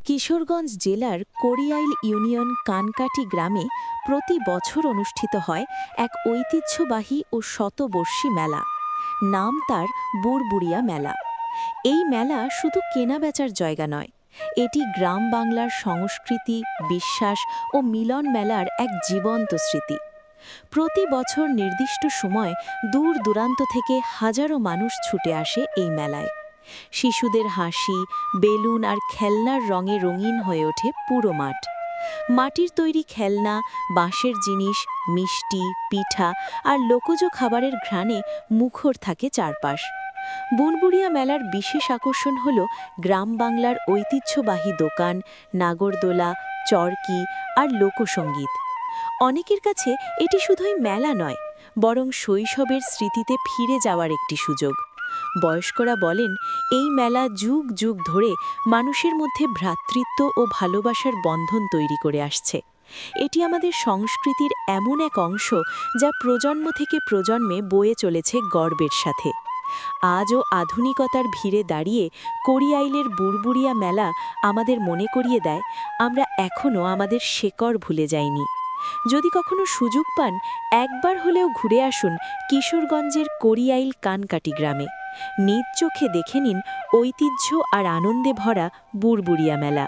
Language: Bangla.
কিশোরগঞ্জ জেলার কড়িয়াইল ইউনিয়ন কানকাটি গ্রামে প্রতি বছর অনুষ্ঠিত হয় এক ঐতিহ্যবাহী ও শতবর্ষী মেলা। নাম তার বুড়বুড়িয়া মেলা। এই মেলা শুধু কেনাবেচার জায়গা নয়, এটি গ্রাম বাংলার সংস্কৃতি, বিশ্বাস ও মিলন মেলার এক জীবন্ত স্মৃতি। প্রতি বছর নির্দিষ্ট সময় দূর দূরান্ত থেকে হাজারো মানুষ ছুটে আসে এই মেলায়। শিশুদের হাসি, বেলুন আর খেলনার রঙে রঙিন হয়ে ওঠে পুরো মাঠ। মাটির তৈরি খেলনা, বাঁশের জিনিস, মিষ্টি, পিঠা আর লোকজ খাবারের ঘ্রাণে মুখর থাকে চারপাশ। বুনবুড়িয়া মেলার বিশেষ আকর্ষণ হল গ্রাম বাংলার ঐতিহ্যবাহী দোকান, নাগরদোলা, চরকি আর লোকসঙ্গীত। অনেকের কাছে এটি শুধুই মেলা নয়, বরং শৈশবের স্মৃতিতে ফিরে যাওয়ার একটি সুযোগ। বয়স্করা বলেন, এই মেলা যুগ যুগ ধরে মানুষের মধ্যে ভ্রাতৃত্ব ও ভালোবাসার বন্ধন তৈরি করে আসছে। এটি আমাদের সংস্কৃতির এমন এক অংশ যা প্রজন্ম থেকে প্রজন্মে বয়ে চলেছে গর্বের সাথে। আজও আধুনিকতার ভিড়ে দাঁড়িয়ে কড়িয়াইলের বুড়বুড়িয়া মেলা আমাদের মনে করিয়ে দেয়, আমরা এখনও আমাদের শেকড় ভুলে যাইনি। যদি কখনো সুযোগ পান, একবার হলেও ঘুরে আসুন কিশোরগঞ্জের কড়িয়াইল কানকাটি গ্রামে। নিজ চোখে দেখে নিন ঐতিহ্য আর আনন্দে ভরা বুড়বুড়িয়া মেলা।